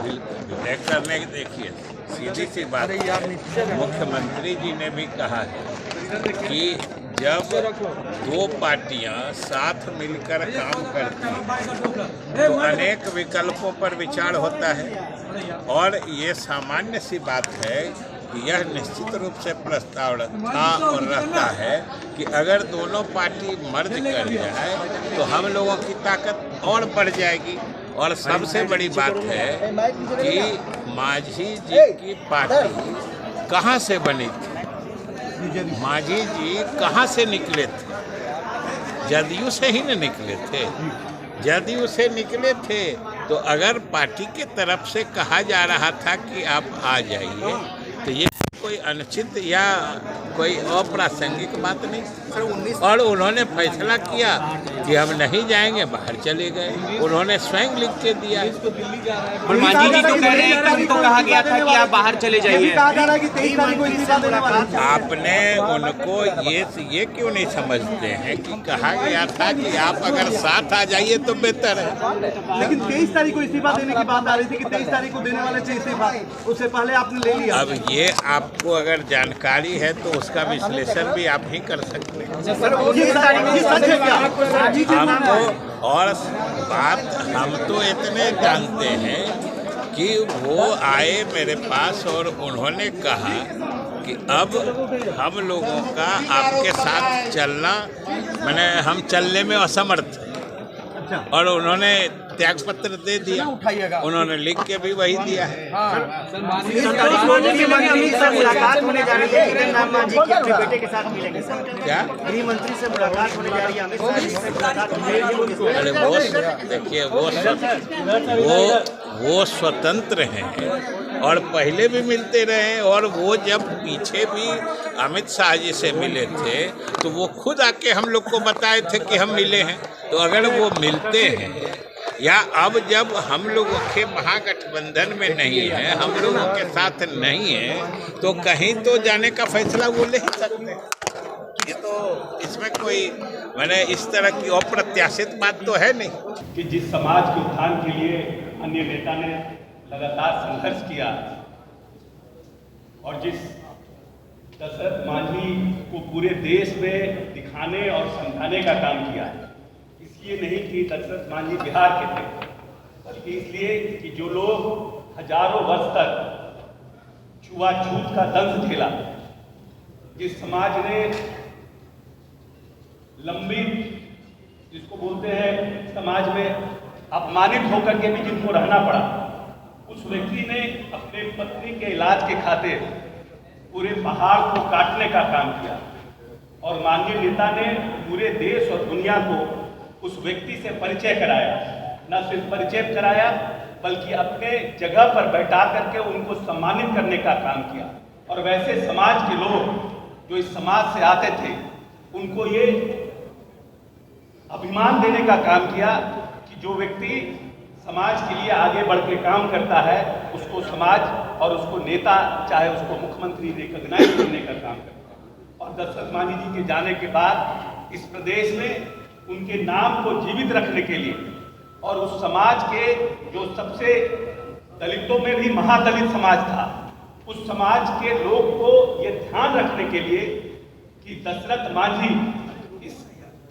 विलय करने की देखिए सीधी सी बात है, मुख्यमंत्री जी ने भी कहा है कि जब दो पार्टियां साथ मिलकर काम करती हैं तो अनेक विकल्पों पर विचार होता है और ये सामान्य सी बात है कि यह निश्चित रूप से प्रस्ताव था और रहता है कि अगर दोनों पार्टी मर्ज कर जाए तो हम लोगों की ताकत और बढ़ जाएगी। और सबसे बड़ी बात है कि मांझी जी की पार्टी कहाँ से बनी थी, मांझी जी कहाँ से निकले थे, जदयू से ही न निकले थे। जदयू से निकले थे तो अगर पार्टी के तरफ से कहा जा रहा था कि आप आ जाइए तो ये कोई अनुचित या कोई अप्रासंगिक बात नहीं। और उन्होंने फैसला किया कि हम नहीं जाएंगे, बाहर चले गए। उन्होंने स्वयं लिख के दिया। और मांझी जी तो कह रहे हैं कि उनको कहा गया था कि आप बाहर चले जाइए। आपने उनको ये क्यों नहीं समझते हैं कि कहा गया था कि आप अगर साथ आ जाइए तो बेहतर है। लेकिन 23 तारीख को इस्तीफा देने की बात आ रही थी कि 23 तारीख को देने वाले थे इस्तीफा, उससे पहले आपने ले लिया। अब ये आपको अगर जानकारी है तो उसका विश्लेषण भी आप ही कर सकते हैं। हमको और बात हम तो इतने जानते हैं कि वो आए मेरे पास और उन्होंने कहा कि अब हम लोगों का आपके साथ चलना, मैंने हम चलने में असमर्थ हैं। और उन्होंने त्याग पत्र दे दिया, उन्होंने लिख के भी वही दिया है। मुलाकात होने जा रही है, अपने बेटे के साथ मिलेंगे क्या गृह मंत्री से मुलाकात होने जा रही है, अमित शाह जी से मुलाकात होने जा रही है। अरे वो देखिए वो स्वतंत्र हैं और पहले भी मिलते रहे। और वो जब पीछे भी अमित शाह जी से मिले थे तो वो खुद आके हम लोग को बताए थे कि हम मिले हैं। तो अगर वो मिलते हैं या अब जब हम लोगों के महागठबंधन में नहीं है, हम लोगों के साथ नहीं है, तो कहीं तो जाने का फैसला वो ले ही सकते। ये तो इसमें कोई मैंने इस तरह की अप्रत्याशित बात तो है नहीं कि जिस समाज के उत्थान के लिए अन्य नेता ने लगातार संघर्ष किया और जिस दशरथ मांझी को पूरे देश में दिखाने और समझाने का काम किया है, इसलिए नहीं कि दशरथ मांझी बिहार के थे, बल्कि इसलिए कि जो लोग हजारों वर्ष तक छुआछूत का दंश झेला, जिस समाज ने लंबी, जिसको बोलते हैं समाज में अपमानित होकर के भी जिनको रहना पड़ा, उस व्यक्ति ने अपने पत्नी के इलाज के खातिर पूरे पहाड़ को काटने का काम किया। और माननीय नेता ने पूरे देश और दुनिया को उस व्यक्ति से परिचय कराया। न सिर्फ परिचय कराया बल्कि अपने जगह पर बैठा करके उनको सम्मानित करने का काम किया। और वैसे समाज के लोग जो इस समाज से आते थे उनको ये अभिमान देने का काम किया कि जो व्यक्ति समाज के लिए आगे बढ़ के काम करता है उसको समाज और उसको नेता, चाहे उसको मुख्यमंत्री रिकॉग्नाइज करने का काम करता है। और दशरथ मांझी जी के जाने के बाद इस प्रदेश में उनके नाम को जीवित रखने के लिए और उस समाज के जो सबसे दलितों में भी महादलित समाज था, उस समाज के लोग को ये ध्यान रखने के लिए कि दशरथ मांझी इस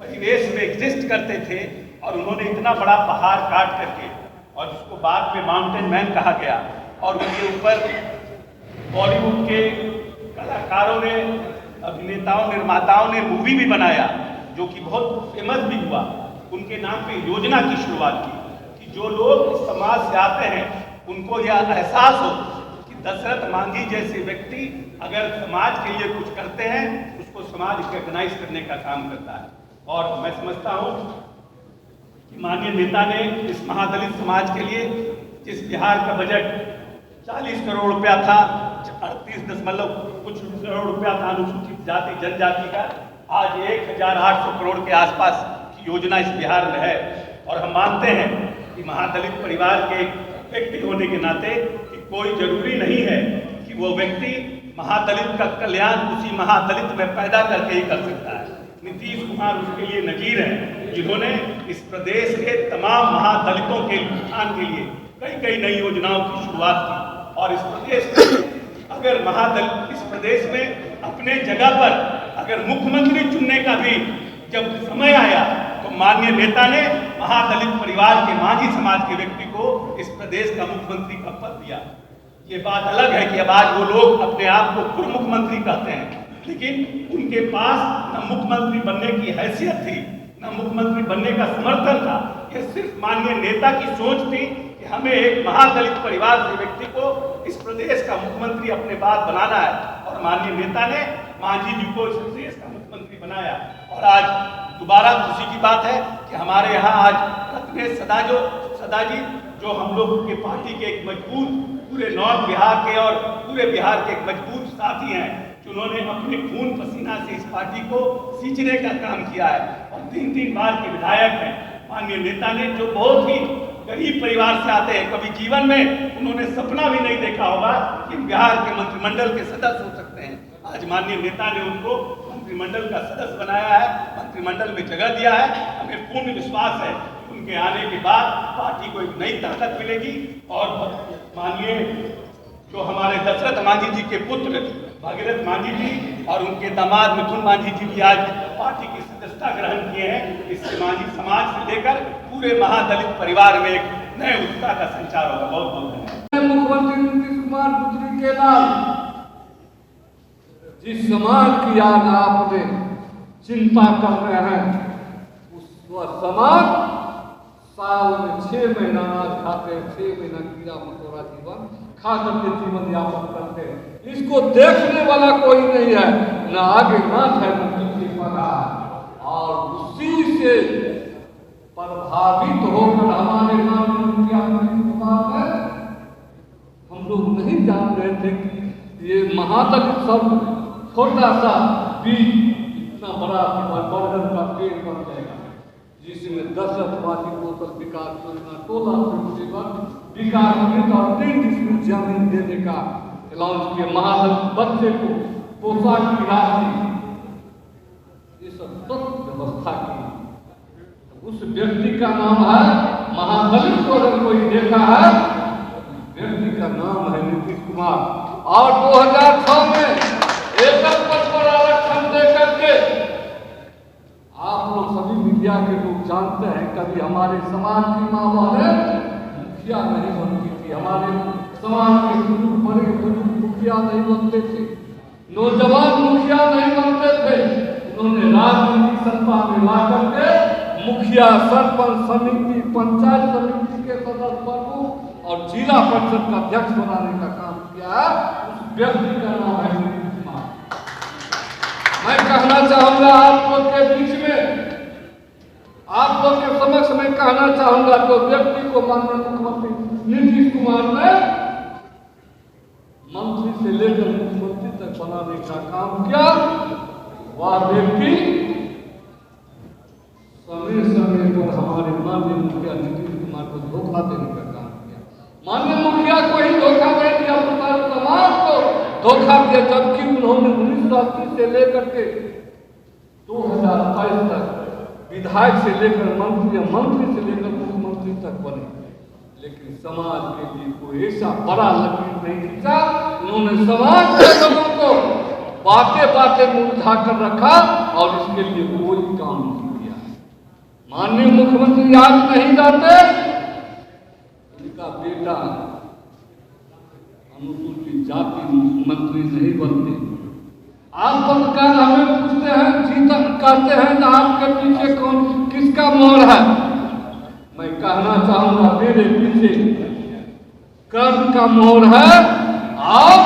परिवेश में एग्जिस्ट करते थे और उन्होंने इतना बड़ा पहाड़ काट करके, और जिसको बाद में माउंटेन मैन कहा गया, और उनके ऊपर बॉलीवुड के कलाकारों ने, अभिनेताओं, निर्माताओं ने मूवी भी बनाया जो कि बहुत फेमस भी हुआ। उनके नाम पे योजना की शुरुआत की कि जो लोग इस समाज से आते हैं उनको यह एहसास हो कि दशरथ मांझी जैसे व्यक्ति अगर समाज के लिए कुछ करते हैं उसको समाज रिकॉग्नाइज करने का काम करता है। और मैं समझता हूँ कि माननीय नेता ने इस महादलित समाज के लिए जिस बिहार का बजट 40 करोड़ रुपया था, 38 कुछ करोड़ रुपया था अनुसूचित जाति जनजाति का, आज 1800 करोड़ के आसपास की योजना इस बिहार में है। और हम मानते हैं कि महादलित परिवार के एक व्यक्ति होने के नाते कि कोई जरूरी नहीं है कि वो व्यक्ति महादलित का कल्याण उसी महादलित में पैदा करके ही कर सकता है। नीतीश कुमार उसके लिए नजीर हैं जिन्होंने इस प्रदेश के तमाम महादलितों के उत्थान के लिए कई कई नई योजनाओं की शुरुआत की। और इस प्रदेश में अगर इस प्रदेश में अपने जगह पर अगर मुख्यमंत्री चुनने का भी जब समय आया तो माननीय नेता ने महादलित परिवार के मांझी समाज के व्यक्ति को इस प्रदेश का मुख्यमंत्री का पद दिया। ये बात अलग है कि अब आज वो लोग अपने आप को पूर्व मुख्यमंत्री कहते हैं, लेकिन उनके पास न मुख्यमंत्री बनने की हैसियत थी, न मुख्यमंत्री बनने का समर्थन था। ये सिर्फ माननीय नेता की सोच थी कि हमें एक महादलित परिवार के व्यक्ति को इस प्रदेश का मुख्यमंत्री अपने बाद बनाना है, और माननीय नेता ने मांझी जी को इस प्रदेश का मुख्यमंत्री बनाया। और आज दोबारा खुशी की बात है कि हमारे यहाँ आज रत्नेश सदा जी जो हम लोग के पार्टी के एक मजबूत पूरे नॉर्थ बिहार के और पूरे बिहार के एक मजबूत साथी हैं, जिन्होंने अपने खून पसीना से इस पार्टी को सींचने का काम किया है और 3 बार के विधायक हैं। माननीय नेता ने जो बहुत ही गरीब परिवार से आते हैं, कभी जीवन में उन्होंने सपना भी नहीं देखा होगा कि बिहार के मंत्रिमंडल के सदस्य हो सकते हैं। आज माननीय नेता ने उनको मंत्रिमंडल का सदस्य बनाया है, मंत्रिमंडल में जगह दिया है। हमें पूर्ण विश्वास है उनके आने के बाद पार्टी को एक नई ताकत मिलेगी। और माननीय जो हमारे दशरथ मांझी जी के पुत्र भागीरथ मांझी जी और उनके दामाद मिथुन मांझी जी भी आज पार्टी की सदस्यता ग्रहण किए हैं। इससे मांझी समाज से लेकर पूरे महादलित परिवार में एक नए उत्साह का संचार होगा। बहुत बहुत धन्यवाद। मुख्यमंत्री नीतीश कुमार पुत्री के लाल, जिस समाज की आज आपने चिंता कर रहे हैं, उस समाज साल में 6 महीना अनाज खाते हैं, 6 महीना कीड़ा मकोड़ा जीवन खा करके जीवन यापन करते हैं। इसको देखने वाला कोई नहीं है, न आगे नाथ है न पीछे पड़ा। और उसी से प्रभावित होकर हमारे माननीय मुख्यमंत्री हम लोग नहीं जान रहे थे कि ये महादलित सब छोटा सा बीज इतना बड़ा बरगद का पेड़ बन जाएगा, जिसमें दशरथवादी कौशल विकास योजना 16 विकास और 3 डिस्ट्रिक्ट जमीन देने का लॉन्च किया। महादलित बच्चे को पोशाक की राशि, ये सब व्यवस्था की। उस व्यक्ति का नाम है महादलित को अगर कोई देखा है, व्यक्ति का नाम है नीतीश कुमार। और 2006 में एकल पद पर आरक्षण देकर के आप लोग सभी मीडिया के लोग जानते हैं, कभी हमारे समाज की माँ बहनें मुखिया नहीं बनती थी, हमारे समाज के बड़े बुजुर्ग मुखिया नहीं बनते थे, नौजवान मुखिया नहीं बनते थे। उन्होंने राजनीतिक सत्ता में ला करके मुखिया, सरपंच समिति, पंचायत समिति के सदस्य पद और जिला परिषद का अध्यक्ष बनाने का काम किया है। उस व्यक्ति का नाम है नीतीश कुमार। मैं कहना चाहूंगा आप लोग के बीच में, आप लोग के समक्ष में कहना चाहूंगा, तो व्यक्ति को माननीय मुख्यमंत्री नीतीश कुमार ने मंत्री से लेकर मुख्यमंत्री तक बनाने का काम किया। वह व्यक्ति समय समय पर हमारे माननीय मुखिया नीतीश कुमार को धोखा देने का काम किया। माननीय मुखिया को ही धोखा दे दिया, समाज को धोखा दिया, जबकि उन्होंने 1980 से लेकर के 2022 तक विधायक से लेकर मंत्री, मंत्री से लेकर मुख्यमंत्री तक बने, लेकिन समाज के लिए कोई ऐसा बड़ा लकीर नहीं खींचा। उन्होंने समाज के लोगों को बातें मुरझा कर रखा और इसके लिए कोई काम नहीं किया। माननीय मुख्यमंत्री आज नहीं जाते, उनका बेटा अनुसूचित जाति मंत्री नहीं बनते। आप पत्रकार हमें पूछते हैं, जीता कहते हैं कि आपके पीछे कौन किसका मोहर है। मैं कहना चाहूंगा, मेरे पीछे कर्म का मोहर है और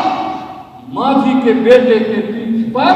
मांझी के बेटे के पीठ पर